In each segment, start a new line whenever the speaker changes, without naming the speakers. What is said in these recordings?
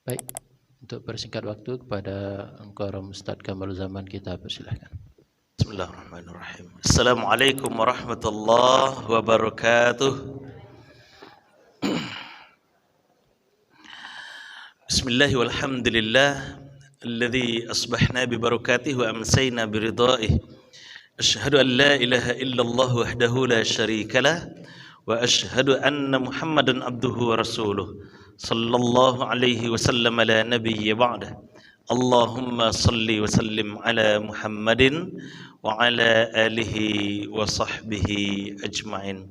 Baik, untuk persingkat waktu kepada Engkau Ustaz Kamal Zaman kita persilahkan.
Bismillahirrahmanirrahim. Assalamualaikum warahmatullahi wabarakatuh. Bismillah walhamdulillah alladhi asbahna bi barakatihi wa amsayna bi ridaihi. Asyhadu an la ilaha illallah wahdahu la syarika lah wa asyhadu anna Muhammadan abduhu wa rasuluh sallallahu alaihi wasallam la nabiyya ba'dah. Allahumma salli wa sallim ala Muhammadin wa ala alihi wa sahbihi ajma'in.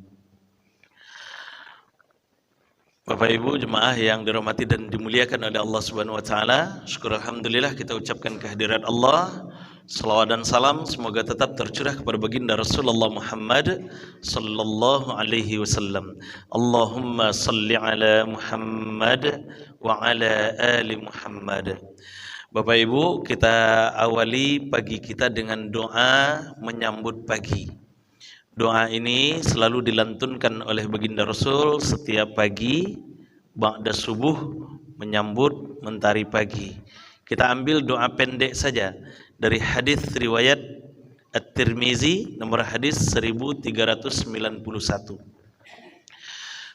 Bapak Ibu jemaah yang dirahmati dan dimuliakan oleh Allah Subhanahu wa taala, syukur alhamdulillah kita ucapkan kehadirat Allah. Salawat dan salam semoga tetap tercurah kepada baginda Rasulullah Muhammad sallallahu alaihi wasallam. Allahumma salli ala Muhammad wa ala ali Muhammad. Bapak Ibu, kita awali pagi kita dengan doa menyambut pagi. Doa ini selalu dilantunkan oleh baginda Rasul setiap pagi ba'da subuh menyambut mentari pagi. Kita ambil doa pendek saja dari hadis riwayat At-Tirmizi nomor hadis 1391.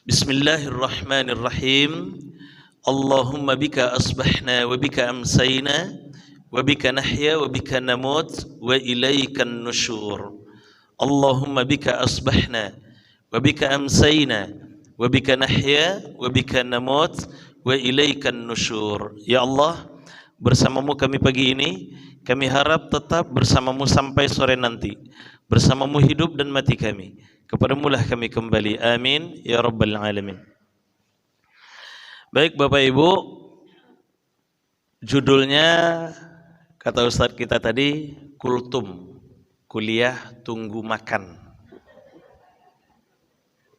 Bismillahirrahmanirrahim. Allahumma bika asbahna wa bika amsayna wa bika nahya wa bika namut wa ilaikan nusyur. Allahumma bika asbahna wa bika amsayna wa bika nahya wa bika namut wa ilaikan nusyur. Ya Allah, bersamamu kami pagi ini, kami harap tetap bersamamu sampai sore nanti. Bersamamu hidup dan mati kami. Kepadamu lah kami kembali. Amin ya rabbal alamin. Baik Bapak Ibu, judulnya kata Ustadz kita tadi kultum, kuliah tunggu makan.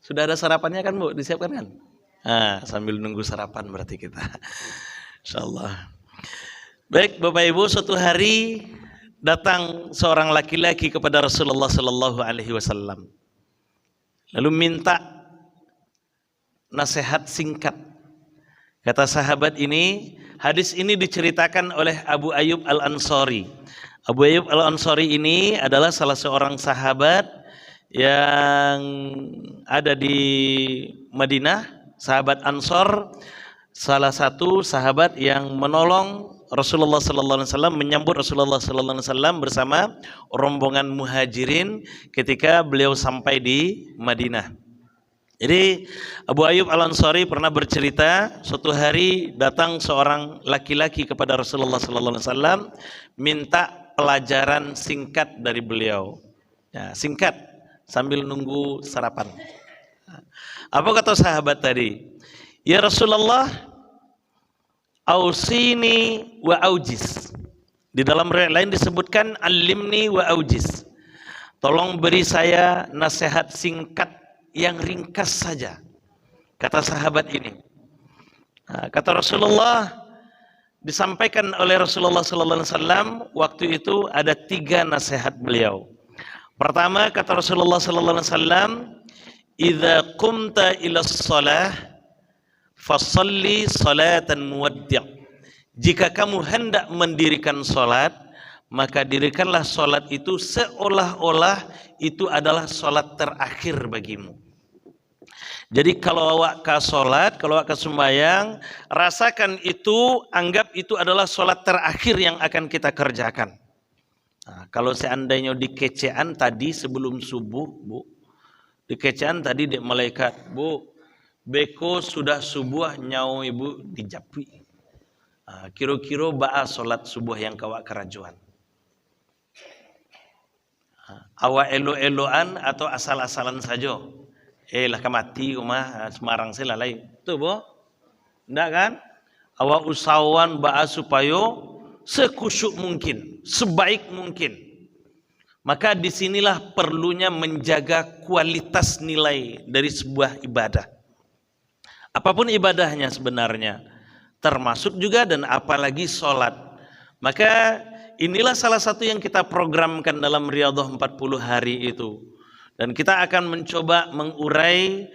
Sudah ada sarapannya kan Bu? Disiapkan kan? Sambil nunggu sarapan berarti kita. Insyaallah. Baik Bapak Ibu, suatu hari datang seorang laki-laki kepada Rasulullah sallallahu alaihi wasallam. Lalu minta nasihat singkat. Kata sahabat ini, hadis ini diceritakan oleh Abu Ayyub Al-Ansari. Abu Ayyub Al-Ansari ini adalah salah seorang sahabat yang ada di Madinah, sahabat Ansor, salah satu sahabat yang menolong Rasulullah sallallahu alaihi wasallam, menyambut Rasulullah sallallahu alaihi wasallam bersama rombongan muhajirin ketika beliau sampai di Madinah. Jadi Abu Ayyub Al-Ansari pernah bercerita, suatu hari datang seorang laki-laki kepada Rasulullah sallallahu alaihi wasallam minta pelajaran singkat dari beliau. Ya, singkat sambil nunggu sarapan. Apa kata sahabat tadi? Ya Rasulullah, ausini wa aujiz. Di dalam riwayat lain disebutkan alimni wa aujiz. Tolong beri saya nasihat singkat yang ringkas saja, kata sahabat ini. Kata Rasulullah, disampaikan oleh Rasulullah sallallahu alaihi wasallam waktu itu ada 3 nasihat beliau. Pertama kata Rasulullah sallallahu alaihi wasallam, idza qumta ila shalah fasalli salatan muwaddi'. Jika kamu hendak mendirikan salat, maka dirikanlah salat itu seolah-olah itu adalah salat terakhir bagimu. Jadi kalau awak ke salat, kalau awak ke sembahyang, rasakan itu, anggap itu adalah salat terakhir yang akan kita kerjakan. Kalau seandainya di kecean tadi sebelum subuh, Bu, di kecean tadi dek malaikat, Bu, beko sudah subuh nyau ibu dijapui. Kira-kira ba'a salat subuh yang kawak kerajuan. Awak elo-eloan atau asal-asalan saja. Lah mati rumah Semarang sila lain. Tuh Bu? Enggak kan? Awak usahawan ba'a supaya sekusyuk mungkin, sebaik mungkin. Maka disinilah perlunya menjaga kualitas nilai dari sebuah ibadah. Apapun ibadahnya sebenarnya, termasuk juga dan apalagi sholat. Maka inilah salah satu yang kita programkan dalam Riyadhah 40 hari itu. Dan kita akan mencoba mengurai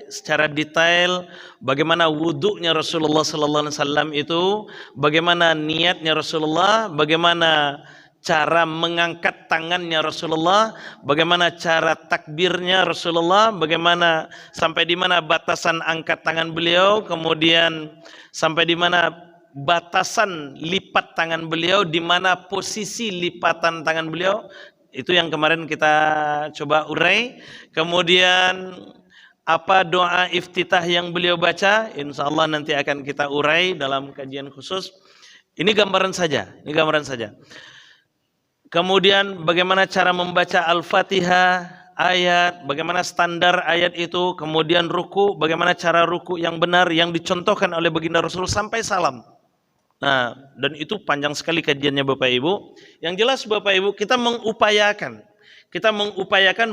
secara detail bagaimana wudhunya Rasulullah sallallahu alaihi wasallam itu, bagaimana niatnya Rasulullah, bagaimana cara mengangkat tangannya Rasulullah, bagaimana cara takbirnya Rasulullah, bagaimana sampai di mana batasan angkat tangan beliau, kemudian sampai di mana batasan lipat tangan beliau, di mana posisi lipatan tangan beliau. Itu yang kemarin kita coba urai. Kemudian apa doa iftitah yang beliau baca, insya Allah nanti akan kita urai dalam kajian khusus. Ini gambaran saja, Kemudian bagaimana cara membaca Al-Fatihah, ayat, bagaimana standar ayat itu, kemudian ruku, bagaimana cara ruku yang benar yang dicontohkan oleh baginda Rasul sampai salam. Nah, dan itu panjang sekali kajiannya Bapak Ibu. Yang jelas Bapak Ibu, kita mengupayakan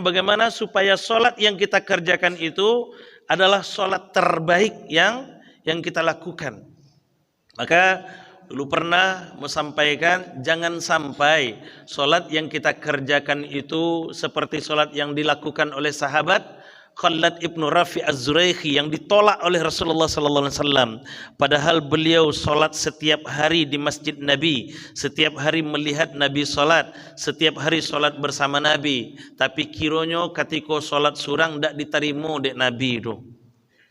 bagaimana supaya sholat yang kita kerjakan itu adalah sholat terbaik yang kita lakukan. Maka dulu pernah menyampaikan, jangan sampai sholat yang kita kerjakan itu seperti sholat yang dilakukan oleh sahabat Khalad ibnu Rafi Az-Zuraikhi yang ditolak oleh Rasulullah sallallahu alaihi wasallam. Padahal beliau sholat setiap hari di masjid Nabi, setiap hari melihat Nabi sholat, setiap hari sholat bersama Nabi. Tapi kironyo katiko sholat surang ndak diterima dek Nabi itu.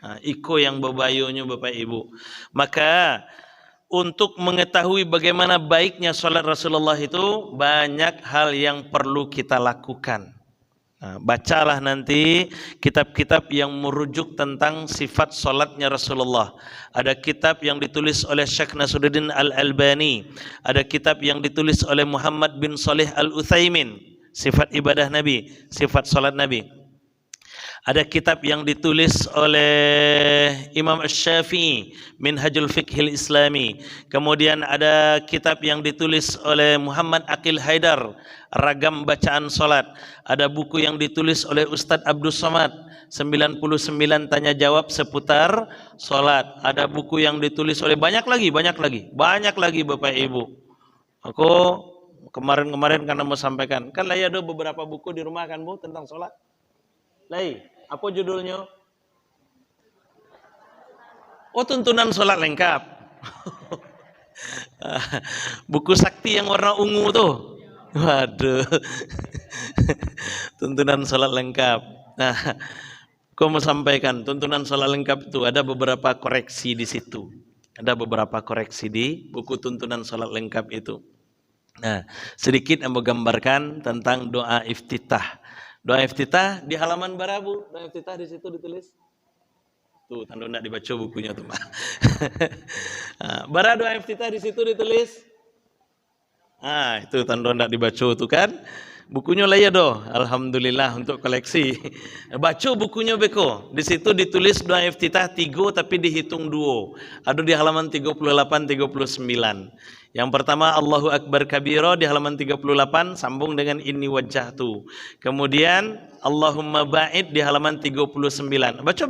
Nah, iko yang bebayonyo Bapak Ibu. Maka untuk mengetahui bagaimana baiknya sholat Rasulullah itu, banyak hal yang perlu kita lakukan. Nah, bacalah nanti kitab-kitab yang merujuk tentang sifat sholatnya Rasulullah. Ada kitab yang ditulis oleh Syekh Nasruddin Al-Albani, ada kitab yang ditulis oleh Muhammad bin Saleh Al-Utsaimin, sifat ibadah Nabi, sifat sholat Nabi. Ada kitab yang ditulis oleh Imam Asy-Syafi'i, Minhajul Fiqhil Islami. Kemudian ada kitab yang ditulis oleh Muhammad Aqil Haidar, Ragam Bacaan Salat. Ada buku yang ditulis oleh Ustadz Abdus Somad, 99 tanya jawab seputar salat. Ada buku yang ditulis oleh banyak lagi Bapak Ibu. Aku kemarin karena mau sampaikan, kan lah ada beberapa buku di rumah kan Bu tentang salat. Lai, apa judulnya? Oh, tuntunan sholat lengkap. Buku sakti yang warna ungu tuh. Waduh. Tuntunan sholat lengkap. Nah, aku mau sampaikan tuntunan sholat lengkap itu ada beberapa koreksi di situ. Ada beberapa koreksi di buku tuntunan sholat lengkap itu. Nah, sedikit yang menggambarkan tentang doa iftitah. Doa iftitah di halaman barabu. Doa iftitah di situ ditulis. Tuh, tanda nak dibaca bukunya tuh, Pak. Bara doa iftitah di situ ditulis. Itu tanda nak dibaca tuh kan. Bukunya lah ya doh. Alhamdulillah untuk koleksi. Baca bukunya beko. Di situ ditulis doa iftitah 3 tapi dihitung 2. Ada di halaman 38 39. Yang pertama Allahu Akbar kabira di halaman 38 sambung dengan inni wajjahtu. Kemudian Allahumma ba'id di halaman 39. Baca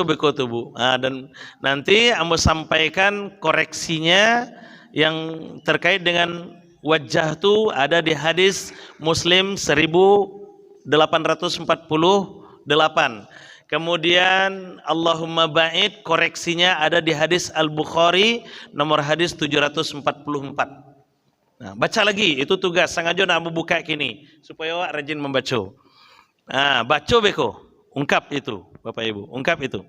beko tuh Bu. Dan nanti aku sampaikan koreksinya yang terkait dengan wajjahtu ada di hadis Muslim 1848. Kemudian Allahumma ba'id koreksinya ada di hadis Al-Bukhari nomor hadis 744. Nah, baca lagi, itu tugas. Sengaja nak buka kini supaya awak rajin membaca. Baca beko, ungkap itu Bapak Ibu, ungkap itu.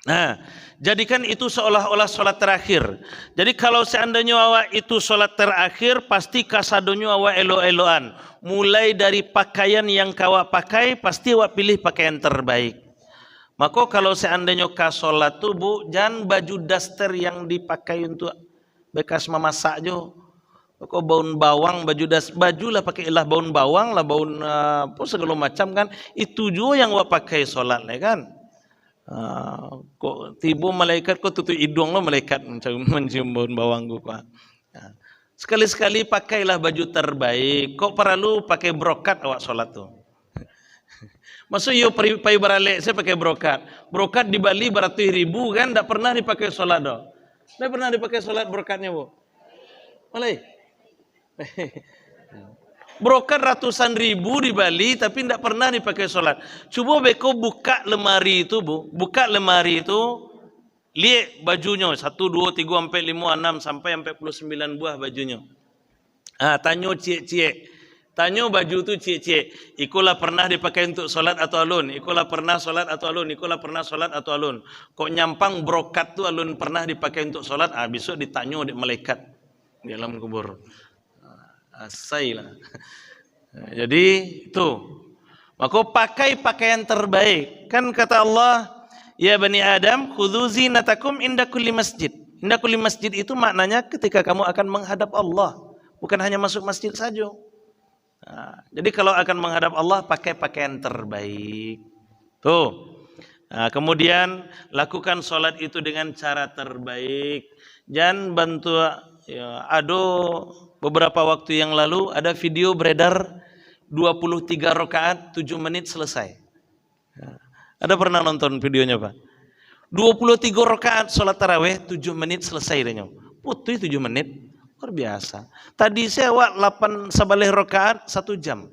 Nah, jadikan itu seolah-olah sholat terakhir. Jadi kalau seandainya awak itu sholat terakhir, pasti kasadonyo awak elo-eloan. Mulai dari pakaian yang kawak pakai, pasti awak pilih pakaian terbaik. Maka kalau seandainya ka sholat tu Bu, jangan baju daster yang dipakai untuk bekas memasak jo. Maka baun bawang, bajulah pakailah baun bawang lah, baun apa segala macam kan. Itu juga yang awak pakai sholat lah kan. Kok tiba malaikat kok tutup hidung lo malaikat mencium baun bawang gua. Sekali-sekali pakailah baju terbaik. Kok perlu pakai brokat awak sholat tuh? Maksud yo pai barale saya pakai brokat. Brokat di Bali beratus ribu kan, tidak pernah dipakai sholat doh. Tidak pernah dipakai sholat brokatnya Bu. Malai. brokat ratusan ribu di Bali tapi tidak pernah dipakai sholat. Coba beko buka lemari itu, Bu. Buka lemari itu, lihat bajunya 1, 2, 3, sampai 5, 6 sampai 49 buah bajunya. Tanya cie-cie. Tanya baju tu cie-cie. Ikulah pernah dipakai untuk sholat atau alun. Ikulah pernah sholat atau alun. Ikulah pernah sholat atau alun. Kok nyampang brokat tu alun pernah dipakai untuk sholat. Besok ditanya di malaikat di dalam kubur. Asailah. Jadi itu. Maka pakai pakaian terbaik. Kan kata Allah, ya Bani Adam, khudhu zinatakum inda kulli masjid. Inda kulli masjid itu maknanya ketika kamu akan menghadap Allah. Bukan hanya masuk masjid saja. Jadi kalau akan menghadap Allah pakai pakaian terbaik. Tuh. Kemudian lakukan sholat itu dengan cara terbaik. Jangan bantu. Ya, ada beberapa waktu yang lalu ada video beredar 23 rakaat 7 menit selesai. Ada pernah nonton videonya, Pak? 23 rakaat sholat tarawih 7 menit selesai deh. Putih 7 menit. Luar biasa. Tadi saya 8 sabalih rakaat 1 jam.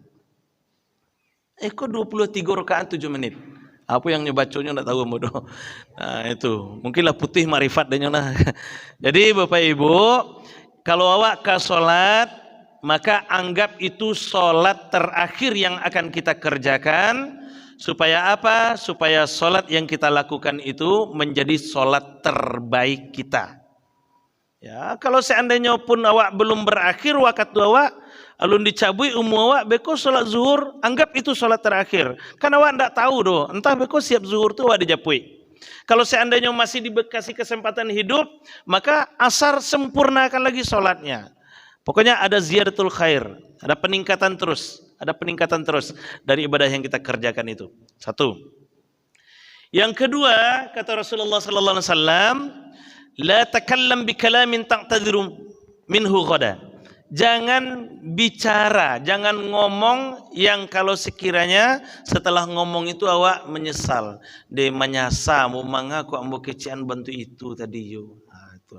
Kok 23 rakaat 7 menit. Apa yang nyebaconya enggak tahu bodoh. Itu. Mungkinlah putih marifat dan nah. Jadi Bapak Ibu, kalau awak ke salat, maka anggap itu salat terakhir yang akan kita kerjakan. Supaya apa? Supaya salat yang kita lakukan itu menjadi salat terbaik kita. Ya, kalau seandainya pun awak belum berakhir waktu awak, alun dicabui awak beko salat zuhur, anggap itu salat terakhir. Karena awak tidak tahu doh, entah beko siap zuhur tu awak dijapui. Kalau seandainya masih dikasih kesempatan hidup, maka asar sempurnakan lagi salatnya. Pokoknya ada ziyadatul khair, ada peningkatan terus dari ibadah yang kita kerjakan itu. Satu. Yang kedua, kata Rasulullah sallallahu alaihi wasallam, la takallam bi kalamin ta'tadiru minhu ghada. Jangan bicara, jangan ngomong yang kalau sekiranya setelah ngomong itu awak menyesal. De manyasa mu mangaku ambo kecian bantu itu tadi yo. Itu.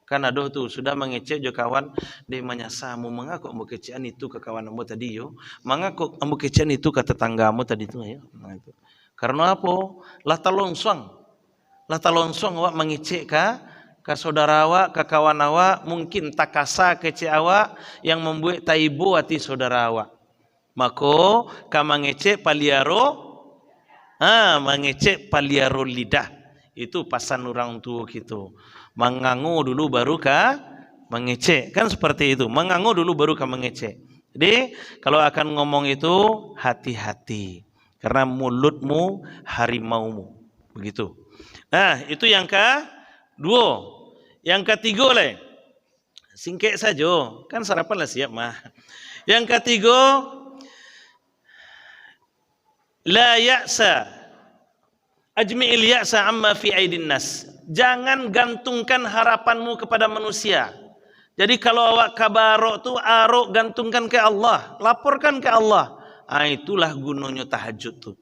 Kan ada tuh sudah mengecek jo kawan de manyasa mu mangaku ambo kecian itu ke kawan ambo tadi yo. Mangaku ambo kecian itu ke tetanggamu tadi itu ya. Nah, itu. Karena apa? Lah talonsong awak mengecek ke saudara awak, ke kawan awak, mungkin takasa kece awak yang membuat taibu hati saudara awak. Maka mengecek paliaro lidah. Itu pasan orang tua gitu. Mengangu dulu baru mengecek. Kan seperti itu. Mengangu dulu baru mengecek. Jadi kalau akan ngomong itu hati-hati. Karena mulutmu harimaumu. Begitu. Nah, itu yang kedua. Yang ketiga oleh singkek saja, kan sarapan lah siap mah. Yang ketiga, la ya'sa ajmi'il ya'sa amma fi aidin nas. Jangan gantungkan harapanmu kepada manusia. Jadi kalau awak kabarok tu arok gantungkan ke Allah, laporkan ke Allah. Itulah gunanya tahajud tu.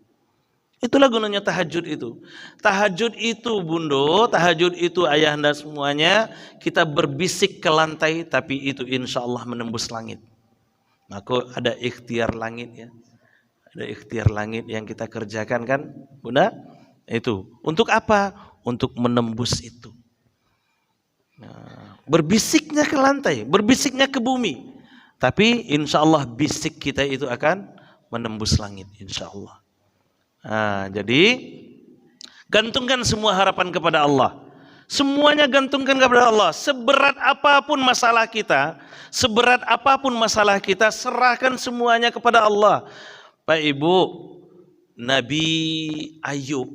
Itulah gunanya tahajud itu. Tahajud itu bundo, tahajud itu ayahanda semuanya, kita berbisik ke lantai tapi itu insya Allah menembus langit. Maka ada ikhtiar langit ya. Ada ikhtiar langit yang kita kerjakan kan, Bunda? Itu. Untuk apa? Untuk menembus itu. Nah, berbisiknya ke lantai, berbisiknya ke bumi. Tapi insya Allah bisik kita itu akan menembus langit insya Allah. Jadi gantungkan semua harapan kepada Allah. Semuanya gantungkan kepada Allah. Seberat apapun masalah kita, serahkan semuanya kepada Allah. Pak Ibu, Nabi Ayub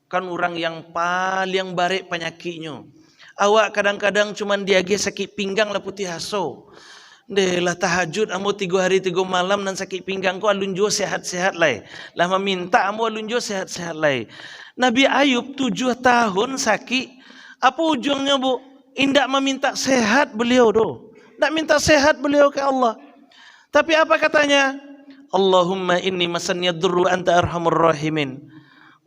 kan orang yang paling barik penyakitnya. Awak kadang-kadang cuman diage sakit pinggang lah putih haso. Lah tahajud amo 3 hari 3 malam dan sakit pinggang ko alunjo sehat-sehat lai. Lah meminta amo alunjo sehat-sehat lai. Nabi Ayub 7 tahun sakit. Apa ujungnya, Bu? Indak meminta sehat beliau doh. Ndak minta sehat beliau ke Allah. Tapi apa katanya? Allahumma inni masanni yadurru anta arhamur rahimin.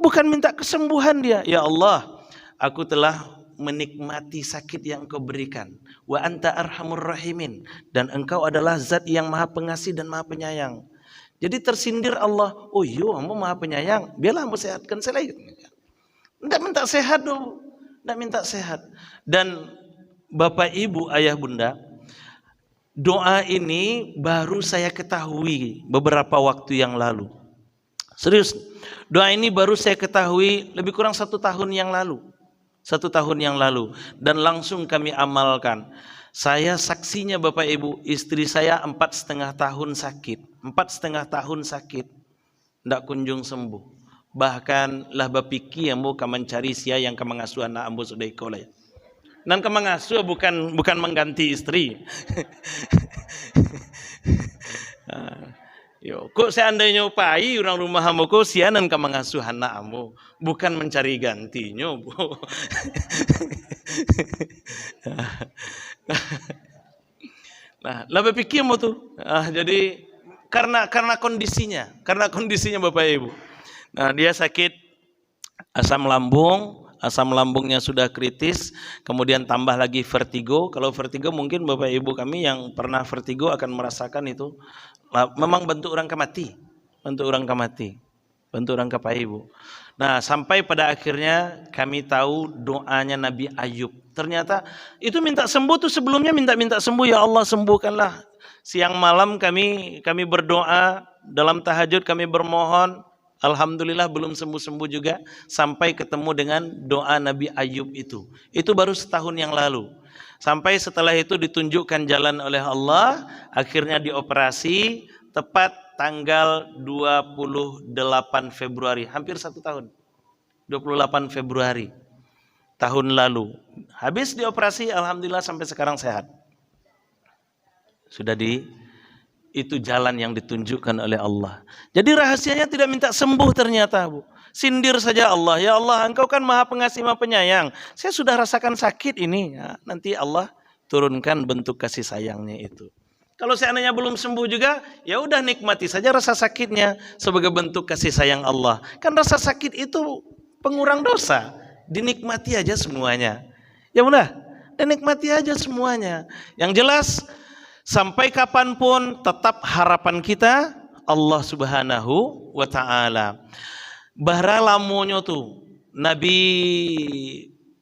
Bukan minta kesembuhan dia. Ya Allah, aku telah menikmati sakit yang engkau berikan. Wa anta arhamur rahimin, dan engkau adalah zat yang maha pengasih dan maha penyayang. Jadi tersindir Allah, oh iya kamu maha penyayang, biarlah kamu sehatkan saya lagi. Tidak minta sehat dong, tidak minta sehat. Dan Bapak Ibu, Ayah Bunda, doa ini baru saya ketahui beberapa waktu yang lalu. Serius, doa ini baru saya ketahui lebih kurang 1 tahun yang lalu. 1 tahun yang lalu, dan langsung kami amalkan. Saya saksinya Bapak Ibu, istri saya 4,5 tahun sakit, 4,5 tahun sakit, tidak kunjung sembuh. Bahkan lah bapiki yang mau mencari sia yang mengasuh anak ambo sudah ikolay. Dan mengasuh bukan mengganti istri. Yo, kok seandainya upai orang rumah ambo kok sianan mengasuh anak ambo, bukan mencari gantinya, Bu. Nah, lah pikir mau tuh. Jadi karena kondisinya Bapak Ibu. Nah, dia sakit asam lambungnya sudah kritis, kemudian tambah lagi vertigo. Kalau vertigo mungkin Bapak Ibu kami yang pernah vertigo akan merasakan itu. Memang bentuk orang kemati. Bentuk orang Bapak Ibu. Nah, sampai pada akhirnya kami tahu doanya Nabi Ayub. Ternyata itu minta sembuh tuh sebelumnya minta sembuh, ya Allah sembuhkanlah. Siang malam kami berdoa, dalam tahajud kami bermohon. Alhamdulillah belum sembuh-sembuh juga, sampai ketemu dengan doa Nabi Ayub itu. Itu baru setahun yang lalu. Sampai setelah itu ditunjukkan jalan oleh Allah, akhirnya dioperasi tepat tanggal 28 Februari, hampir 1 tahun. 28 Februari tahun lalu. Habis dioperasi, alhamdulillah sampai sekarang sehat. Sudah itu jalan yang ditunjukkan oleh Allah. Jadi rahasianya tidak minta sembuh ternyata, Bu. Sindir saja Allah, ya Allah engkau kan maha pengasih maha penyayang. Saya sudah rasakan sakit ini. Ya, nanti Allah turunkan bentuk kasih sayangnya itu. Kalau seandainya belum sembuh juga, ya udah nikmati saja rasa sakitnya sebagai bentuk kasih sayang Allah. Kan rasa sakit itu pengurang dosa. Dinikmati aja semuanya. Ya udah, dinikmati aja semuanya. Yang jelas, sampai kapanpun tetap harapan kita Allah Subhanahu wa ta'ala. Bahra lamonyo tuh Nabi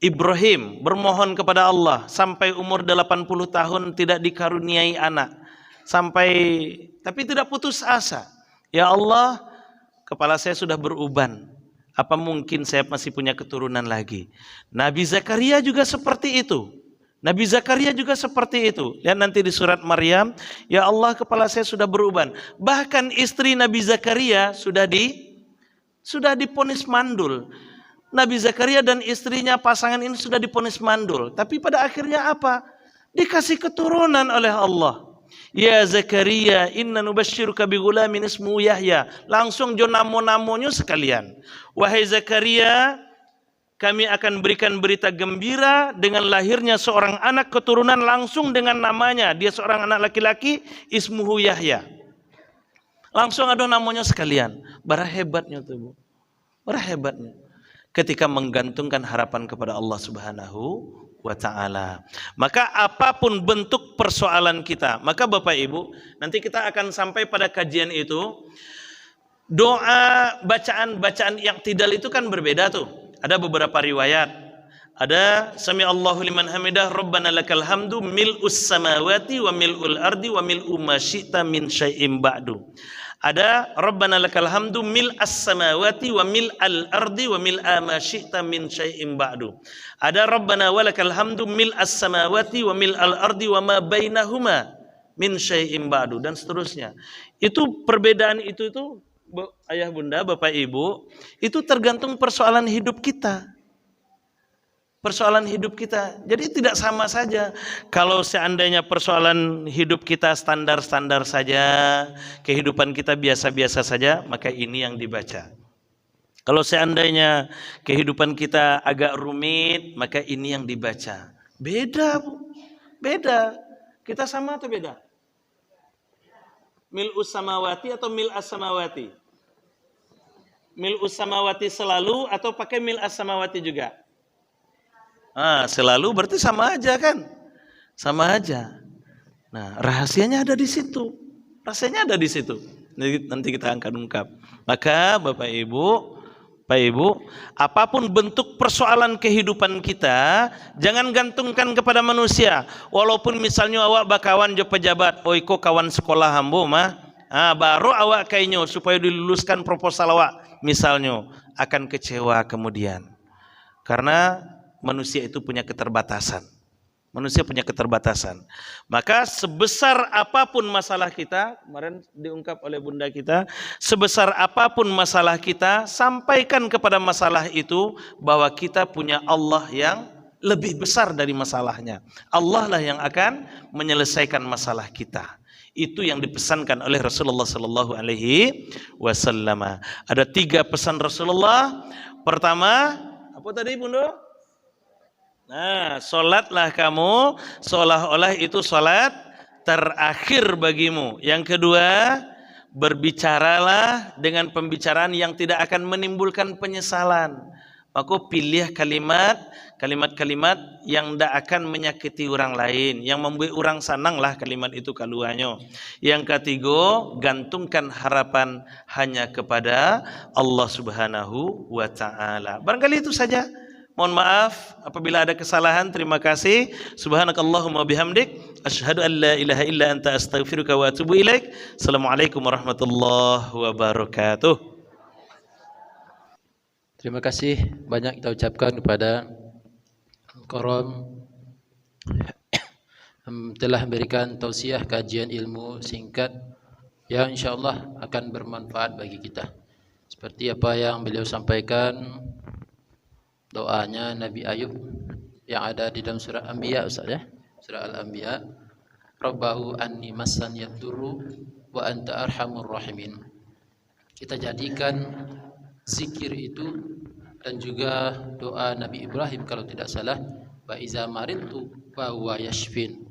Ibrahim bermohon kepada Allah sampai umur 80 tahun tidak dikaruniai anak. Tapi tidak putus asa. Ya Allah, kepala saya sudah beruban. Apa mungkin saya masih punya keturunan lagi? Nabi Zakaria juga seperti itu. Lihat nanti di surat Maryam, ya Allah kepala saya sudah beruban. Bahkan istri Nabi Zakaria sudah diponis mandul. Nabi Zakaria dan istrinya pasangan ini sudah diponis mandul. Tapi pada akhirnya apa? Dikasih keturunan oleh Allah. Ya Zakaria, inna nubasyiruka bigulamin ismu Yahya. Langsung jo namo-namonyo sekalian. Wahai Zakaria, kami akan berikan berita gembira dengan lahirnya seorang anak keturunan langsung dengan namanya. Dia seorang anak laki-laki, ismuhu Yahya. Langsung ada namanya sekalian. Bara hebatnya tuh, Bu. Bara hebatnya. Ketika menggantungkan harapan kepada Allah Subhanahu wa ta'ala. Maka apapun bentuk persoalan kita, maka Bapak Ibu, nanti kita akan sampai pada kajian itu. Doa, bacaan i'tidal itu kan berbeda tuh. Ada beberapa riwayat. Ada sami Allahu liman hamidah rabbana lakal hamdu mil'us samawati wa mil'ul ardi wa mil'u ma syi'ta min syai'im ba'du. Ada rabbana lakal hamdu mil'as samawati wa mil'al ardi wa mil'a ma syi'ta min syai'im ba'du. Ada rabbana walakal hamdu mil'as samawati wa mil'al ardi wa ma bainahuma min syai'im ba'du, dan seterusnya. Itu perbedaan itu Ayah Bunda, Bapak Ibu, itu tergantung persoalan hidup kita. Jadi tidak sama saja. Kalau seandainya persoalan hidup kita standar-standar saja, kehidupan kita biasa-biasa saja, maka ini yang dibaca. Kalau seandainya kehidupan kita agak rumit, maka ini yang dibaca. Beda, Bu. Beda. Kita sama atau beda? Mil'us samawati atau mil'as samawati? Mil'us samawati selalu atau pakai mil'as samawati juga? Selalu berarti sama aja kan? Sama aja. Nah, rahasianya ada di situ. Rahasianya ada di situ. Nanti kita akan ungkap. Maka Bapak Ibu, Pak Ibu, apapun bentuk persoalan kehidupan kita, jangan gantungkan kepada manusia. Walaupun misalnya awak bakawan jo pejabat, iko kawan sekolah hambo mah, baru awak kainyo supaya diluluskan proposal awak, misalnya akan kecewa kemudian. Karena manusia itu punya keterbatasan. Manusia punya keterbatasan. Maka sebesar apapun masalah kita, kemarin diungkap oleh bunda kita, sebesar apapun masalah kita, sampaikan kepada masalah itu bahwa kita punya Allah yang lebih besar dari masalahnya. Allah lah yang akan menyelesaikan masalah kita. Itu yang dipesankan oleh Rasulullah Sallallahu Alaihi Wasallam. Ada 3 pesan Rasulullah. Pertama, apa tadi bunda? Nah, solatlah kamu seolah-olah itu solat terakhir bagimu. Yang kedua, berbicaralah dengan pembicaraan yang tidak akan menimbulkan penyesalan. Maka pilih kalimat-kalimat yang tidak akan menyakiti orang lain, yang membuat orang senanglah kalimat itu kaluannya. Yang ketiga, gantungkan harapan hanya kepada Allah Subhanahu wa taala. Barangkali itu saja. Mohon maaf apabila ada kesalahan. Terima kasih. Subhanakallahumma bihamdik asyhadu an la ilaha illa anta astaghfiruka wa atubu ilaik. Assalamualaikum warahmatullahi wabarakatuh.
Terima kasih banyak kita ucapkan kepada Korom telah memberikan tausiah kajian ilmu singkat yang insyaallah akan bermanfaat bagi kita. Seperti apa yang beliau sampaikan, doanya Nabi Ayub yang ada di dalam surah Anbiya, Ustaz ya. Surah Al-Anbiya. Rabbahu anni massani yadurru wa anta arhamur rahimin. Kita jadikan zikir itu dan juga doa Nabi Ibrahim kalau tidak salah, wa iza maridtu fa huwa yashfin.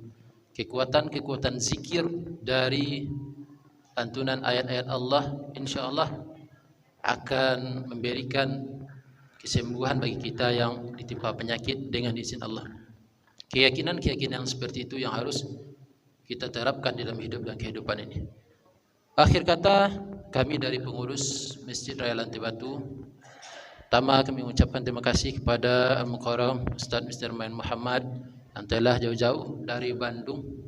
Kekuatan-kekuatan zikir dari lantunan ayat-ayat Allah insyaallah akan memberikan kesembuhan bagi kita yang ditimpa penyakit dengan izin Allah. Keyakinan-keyakinan seperti itu yang harus kita terapkan dalam hidup dan kehidupan ini. Akhir kata, kami dari pengurus Masjid Raya Lantai Batu, pertama kami mengucapkan terima kasih kepada Al-Mukarram Ustaz Mr. Main Muhammad yang telah jauh-jauh dari Bandung,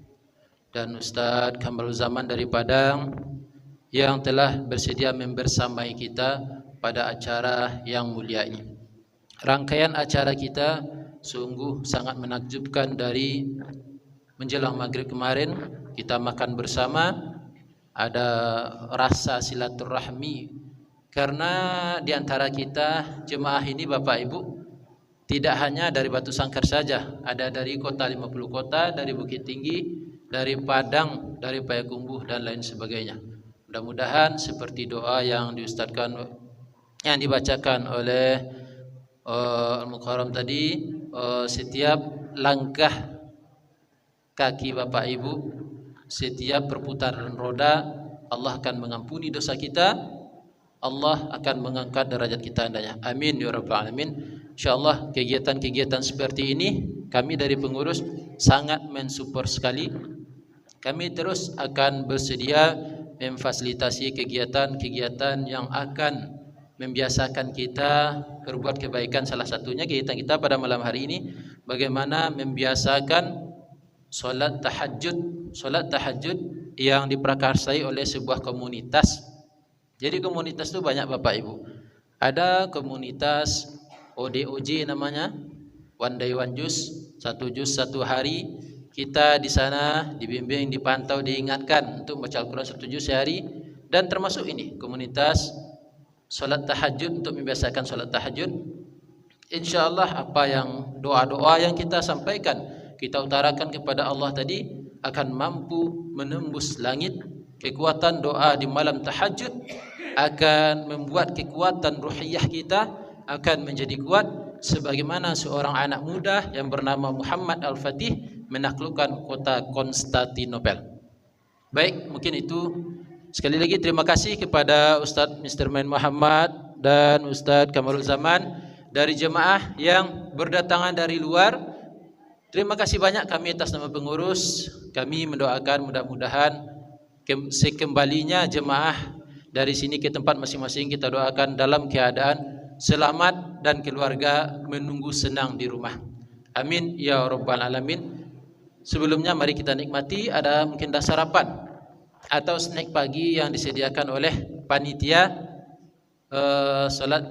dan Ustaz Kamalul Zaman dari Padang yang telah bersedia membersamai kita pada acara yang mulia ini. Rangkaian acara kita sungguh sangat menakjubkan. Dari menjelang maghrib kemarin kita makan bersama, ada rasa silaturahmi karena di antara kita jemaah ini Bapak Ibu tidak hanya dari Batu Sangkar saja, ada dari kota 50 kota, dari Bukit Tinggi, dari Padang, dari Payakumbuh dan lain sebagainya. Mudah-mudahan seperti doa yang dibacakan oleh Al-Mukarram tadi, setiap langkah kaki Bapak Ibu, setiap perputaran roda, Allah akan mengampuni dosa kita, Allah akan mengangkat derajat kita andanya. Amin ya rabbal alamin. Insyaallah kegiatan-kegiatan seperti ini kami dari pengurus sangat mensupport sekali. Kami terus akan bersedia memfasilitasi kegiatan-kegiatan yang akan membiasakan kita berbuat kebaikan. Salah satunya kegiatan kita pada malam hari ini, bagaimana membiasakan solat tahajud yang diprakarsai oleh sebuah komunitas. Jadi komunitas itu banyak Bapak Ibu. Ada komunitas ODOJ namanya, One Day One Juz, 1 juz 1 hari. Kita di sana dibimbing, dipantau, diingatkan untuk membaca Al-Quran 1 juz sehari. Dan termasuk ini komunitas solat tahajud, untuk membiasakan solat tahajud. InsyaAllah apa yang doa-doa yang kita sampaikan, kita utarakan kepada Allah tadi, akan mampu menembus langit. Kekuatan doa di malam tahajud akan membuat kekuatan ruhiyah kita akan menjadi kuat, sebagaimana seorang anak muda yang bernama Muhammad Al-Fatih menaklukkan kota Konstantinopel. Baik, mungkin itu. Sekali lagi terima kasih kepada Ustadz Mr. Main Muhammad dan Ustadz Kamalul Zaman dari jemaah yang berdatangan dari luar, terima kasih banyak kami atas nama pengurus. Kami mendoakan mudah-mudahan sekembalinya jemaah dari sini ke tempat masing-masing, kita doakan dalam keadaan selamat dan keluarga menunggu senang di rumah. Amin ya rabbal alamin. Sebelumnya mari kita nikmati, ada mungkin dah sarapan atau snack pagi yang disediakan oleh panitia salat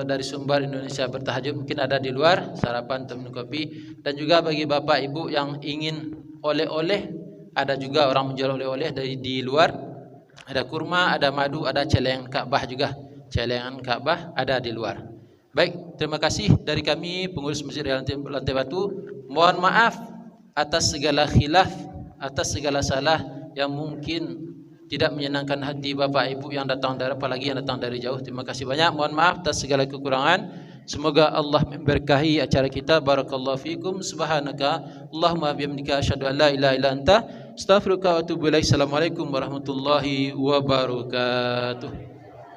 dari Sumbar Indonesia Bertahajud. Mungkin ada di luar sarapan atau minum kopi. Dan juga bagi bapak ibu yang ingin oleh-oleh, ada juga orang menjual oleh-oleh dari di luar. Ada kurma, ada madu, ada celengan Ka'bah juga. Celengan Ka'bah ada di luar. Baik, terima kasih dari kami pengurus Masjid Lantai Batu. Mohon maaf atas segala khilaf, atas segala salah yang mungkin tidak menyenangkan hati bapak ibu yang datang dari, apalagi yang datang dari jauh. Terima kasih banyak. Mohon maaf atas segala kekurangan. Semoga Allah memberkahi acara kita. Barakallahu fikum. Subhanaka Allahumma bihamdika asyhadu an la ilaha illa anta astaghfiruka wa atubu ilaik. Assalamualaikum warahmatullahi wabarakatuh.